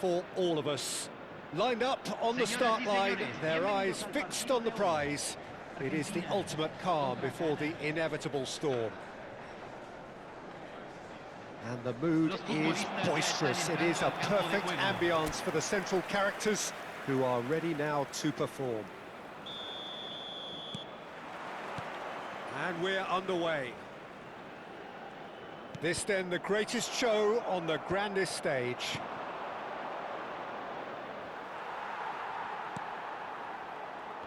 for all of us. Lined up on the start line, their eyes fixed on the prize. It is the ultimate calm before the inevitable storm. And the mood is boisterous. It is a perfect ambience for the central characters who are ready now to perform. And we're underway. This then the greatest show on the grandest stage.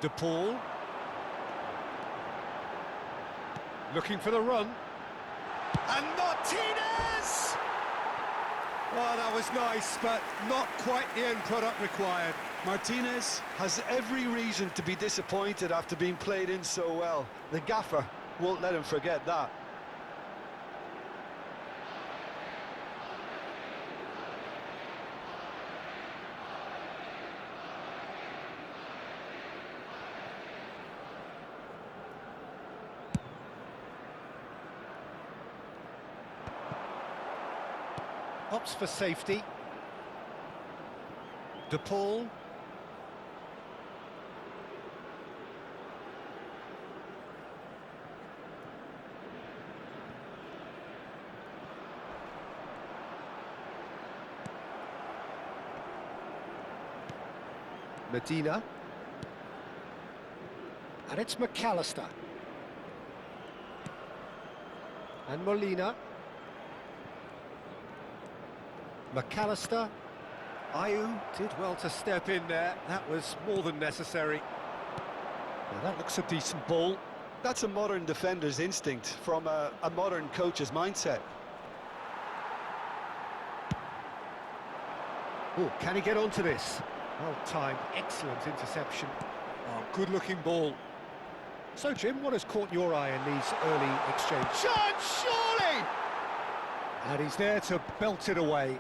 De Paul. Looking for the run. And Martinez! Well, that was nice, but not quite the end product required. Martinez has every reason to be disappointed after being played in so well. The gaffer won't let him forget that. Opts for safety. De Paul. Medina. And it's McAllister. And Molina. McAllister. Ayew did well to step in there. That was more than necessary. Now that looks a decent ball. That's a modern defender's instinct from a modern coach's mindset. Oh, can he get onto this? Well-timed, excellent interception. Oh, good-looking ball. So, Jim, what has caught your eye in these early exchanges? Chance, surely! And he's there to belt it away.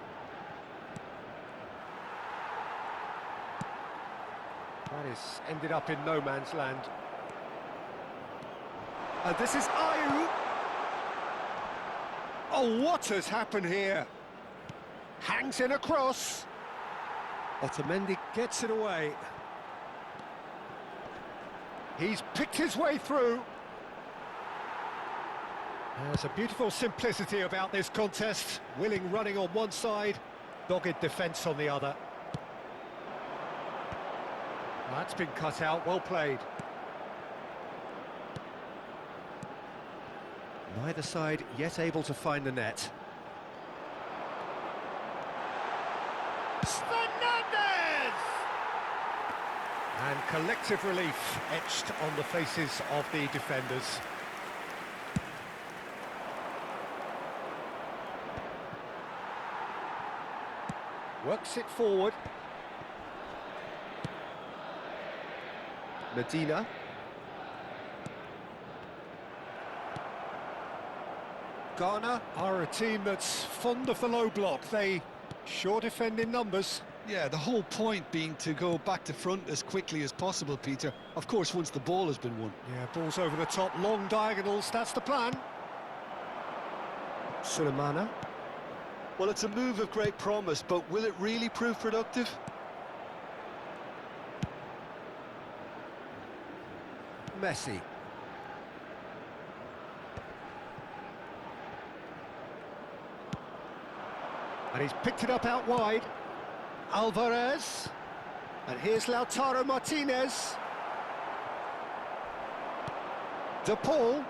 That is ended up in no man's land. And this is Ayew. Oh, what has happened here? Hangs in across. Otamendi gets it away. He's picked his way through. There's a beautiful simplicity about this contest. Willing running on one side, dogged defence on the other. That's been cut out, well played. Neither side yet able to find the net. Fernandez! And collective relief etched on the faces of the defenders. Works it forward. Medina. Ghana are a team that's fond of the low block. They sure defend in numbers. Yeah, the whole point being to go back to front as quickly as possible, Peter. Of course, once the ball has been won. Yeah, ball's over the top, long diagonals, that's the plan. Sulemana. Well, it's a move of great promise, but will it really prove productive? Messi. And he's picked it up out wide. Alvarez. And here's Lautaro Martinez. De Paul.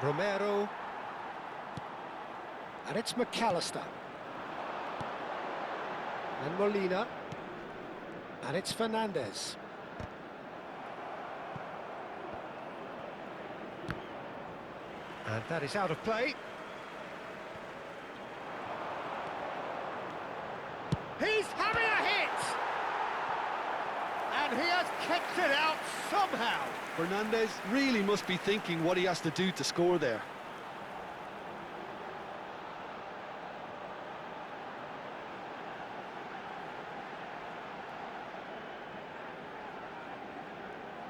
Romero. And it's McAllister. And Molina. And it's Fernandez. And that is out of play. He's having a hit! And he has kicked it out somehow. Fernandez really must be thinking what he has to do to score there.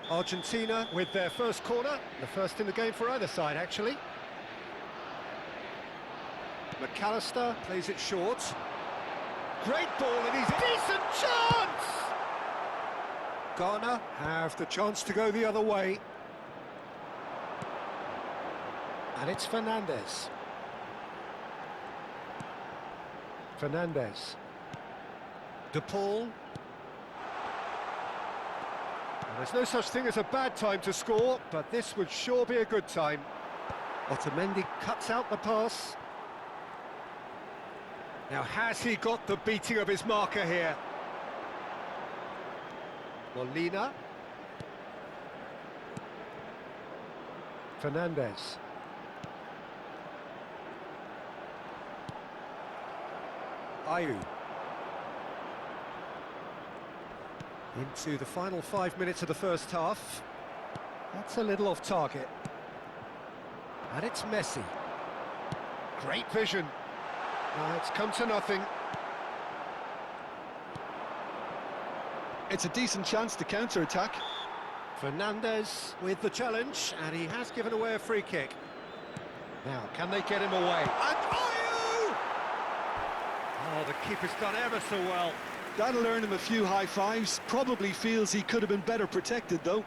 Argentina with their first corner, the first in the game for either side, actually. McAllister plays it short. Great ball, and he's decent chance! Ghana have the chance to go the other way. And it's Fernandez. De Paul. There's no such thing as a bad time to score, but this would sure be a good time. Otamendi cuts out the pass. Now, has he got the beating of his marker here? Molina. Fernandez. Ayew. Into the final 5 minutes of the first half. That's a little off target. And it's Messi. Great vision. It's come to nothing. It's a decent chance to counter-attack. Fernandez with the challenge, and he has given away a free kick. Now, can they get him away? And Ayew! Oh, the keeper's done ever so well. That'll earn him a few high fives. Probably feels he could have been better protected, though.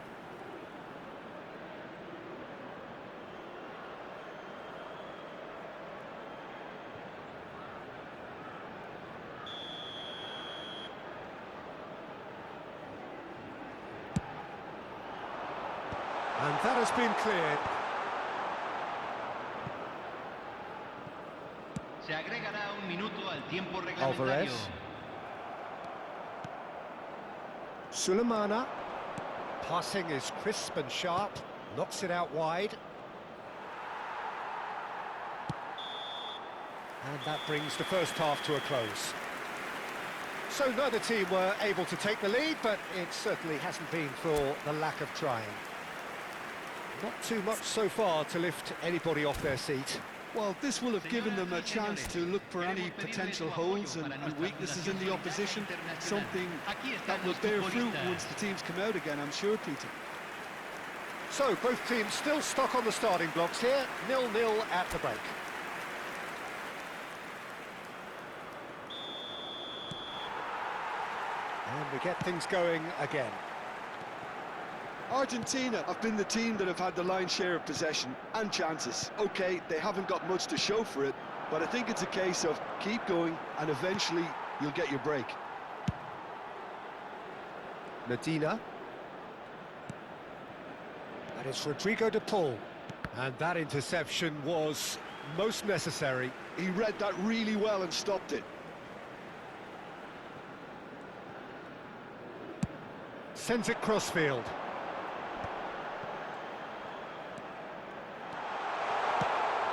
And that has been cleared. Se agregará un minuto al tiempo reglamentario. Alvarez. Sulemana. Passing is crisp and sharp. Knocks it out wide. And that brings the first half to a close. So neither team were able to take the lead, but it certainly hasn't been for the lack of trying. Not too much so far to lift anybody off their seat. Well, this will have given them a chance to look for any potential holes and weaknesses in the opposition, something that will bear fruit once the teams come out again, I'm sure, Peter. So, both teams still stuck on the starting blocks here, 0-0 at the break. And we get things going again. Argentina have been the team that have had the lion's share of possession and chances. OK, they haven't got much to show for it, but I think it's a case of keep going and eventually you'll get your break. Medina. And it's Rodrigo de Paul. And that interception was most necessary. He read that really well and stopped it. Sends it crossfield.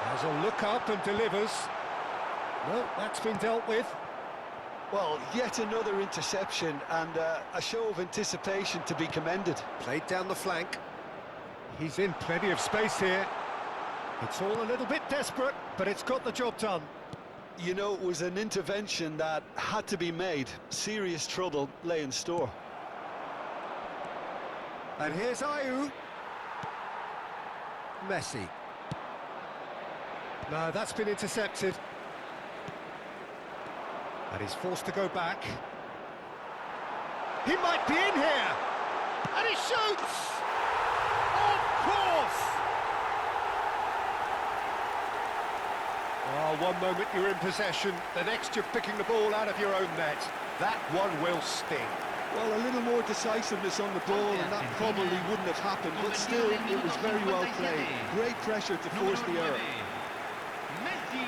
Has a look up and delivers. No, that's been dealt with. Well, yet another interception and a show of anticipation to be commended. Played down the flank. He's in plenty of space here. It's all a little bit desperate, but it's got the job done. You know, it was an intervention that had to be made. Serious trouble lay in store. And here's Ayew. Messi. No, that's been intercepted. And he's forced to go back. He might be in here! And he shoots! Of course! Oh, one moment you're in possession, the next you're picking the ball out of your own net. That one will sting. Well, a little more decisiveness on the ball and that probably wouldn't have happened, but still, it was very well played. Great pressure to force the error. Messi.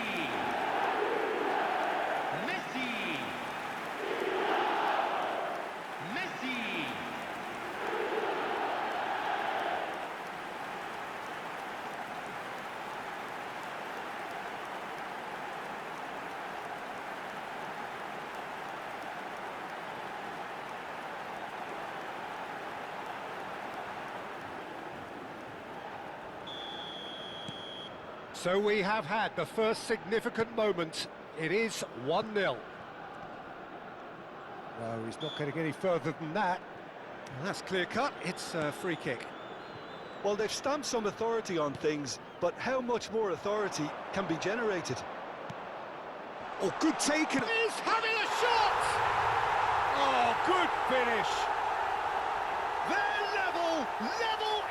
Messi. Messi. So we have had the first significant moment. It is 1-0. No, he's not going to get any further than that. And that's clear-cut, it's a free kick. Well, they've stamped some authority on things, but how much more authority can be generated? Oh, good taken. He's having a shot! Oh, good finish. They're level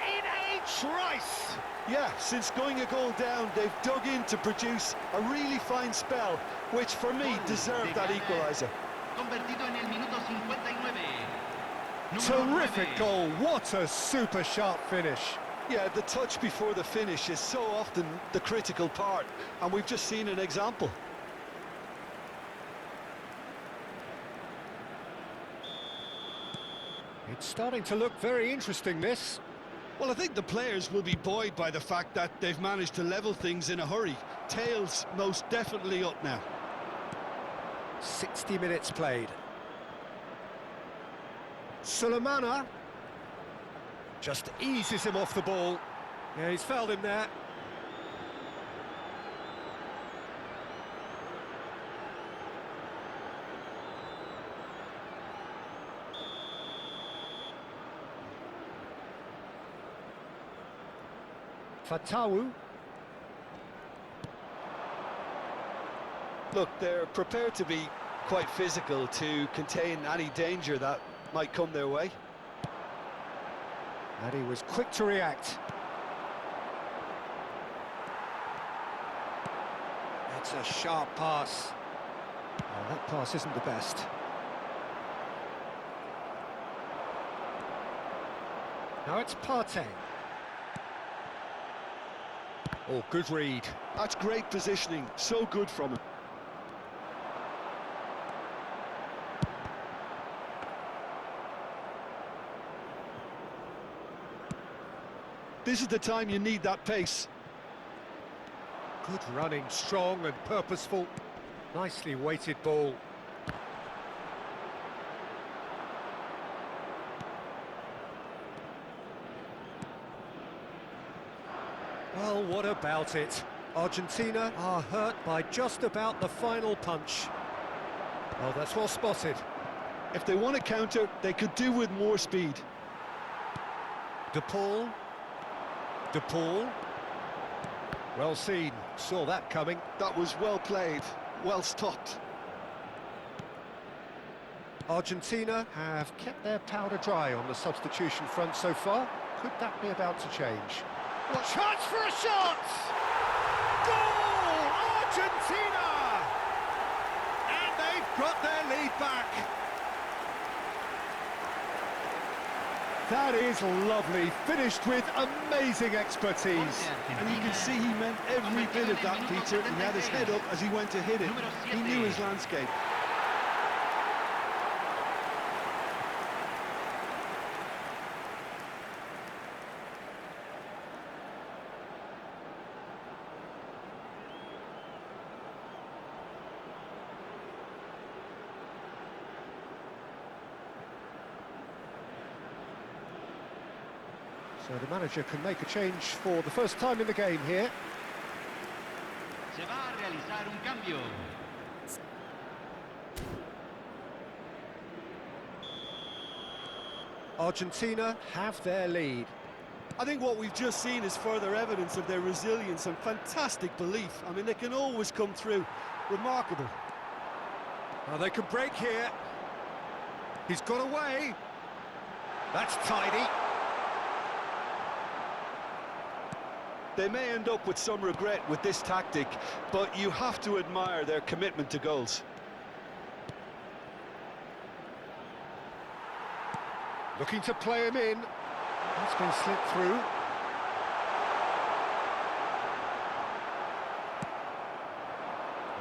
in a trice. Yeah, since going a goal down, they've dug in to produce a really fine spell, which for me deserved that equaliser. Convertido en el minuto 59. Terrific goal, what a super sharp finish. Yeah, the touch before the finish is so often the critical part, and we've just seen an example. It's starting to look very interesting, this. Well, I think the players will be buoyed by the fact that they've managed to level things in a hurry. Tails most definitely up now. 60 minutes played. Sulemana just eases him off the ball. Yeah, he's fouled him there. Fatawu. Look, they're prepared to be quite physical to contain any danger that might come their way. And he was quick to react. That's a sharp pass. Oh, that pass isn't the best. Now it's Partey. Oh, good read. That's great positioning, so good from him. This is the time you need that pace. Good running, strong and purposeful. Nicely weighted ball. Well, what about it? Argentina are hurt by just about the final punch. Well, that's well spotted. If they want to counter, they could do with more speed. De Paul. De Paul. Well seen, saw that coming. That was well played, well stopped. Argentina have kept their powder dry on the substitution front so far. Could that be about to change? What chance for a shot! Goal! Argentina! And they've got their lead back. That is lovely, finished with amazing expertise. And you can see he meant every bit of that, Peter. He had his head up as he went to hit it. He knew his landscape. So the manager can make a change for the first time in the game here. Se va a realizar un cambio. Argentina have their lead. I think what we've just seen is further evidence of their resilience and fantastic belief. I mean, they can always come through. Remarkable. Well, they could break here. He's got away. That's tidy. They may end up with some regret with this tactic, but you have to admire their commitment to goals. Looking to play him in. That's been slipped through.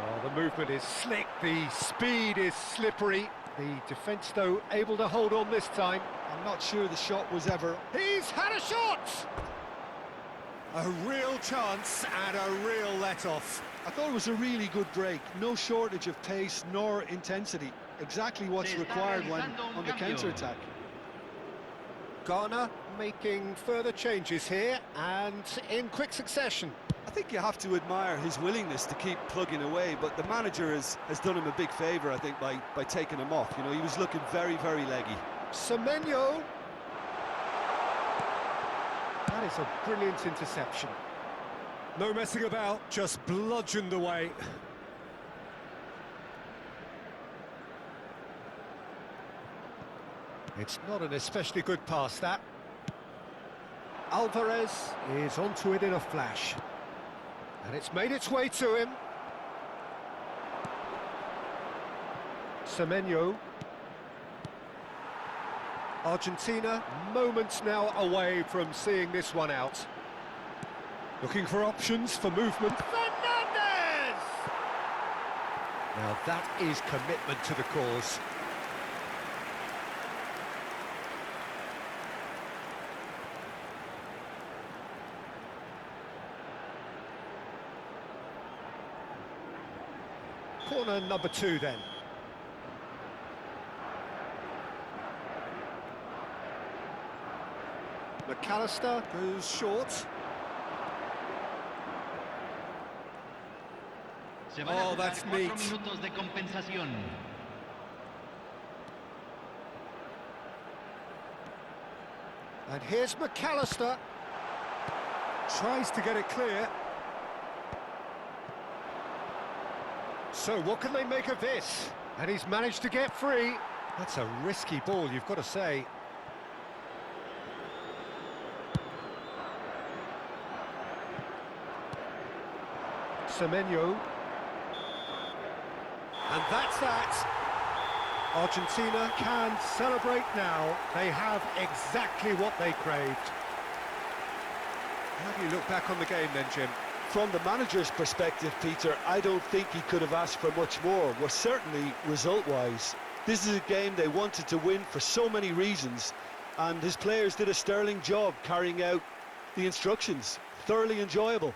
Oh, the movement is slick, the speed is slippery. The defence, though, able to hold on this time. I'm not sure the shot was ever... He's had a shot! A real chance and a real let-off. I thought it was a really good break. No shortage of pace nor intensity. Exactly what's required when on the counter-attack. Ghana making further changes here and in quick succession. I think you have to admire his willingness to keep plugging away, but the manager has done him a big favour, I think, by taking him off. You know, he was looking very, very leggy. Semenyo, That is a brilliant interception. No messing about, just bludgeoned away. It's not an especially good pass, that. Alvarez is onto it in a flash. And it's made its way to him. Semenyo. Argentina, moments now away from seeing this one out. Looking for options for movement. Fernandez! Now that is commitment to the cause. Corner number 2 then. McAllister goes short. Oh, that's neat. Minutos de compensación. And here's McAllister. Tries to get it clear. So what can they make of this? And he's managed to get free. That's a risky ball, you've got to say. Semenyo. And that's that. Argentina can celebrate now. They have exactly what they craved. How do you look back on the game then, Jim? From the manager's perspective, Peter, I don't think he could have asked for much more. Well, certainly result-wise. This is a game they wanted to win for so many reasons, and his players did a sterling job carrying out the instructions. Thoroughly enjoyable.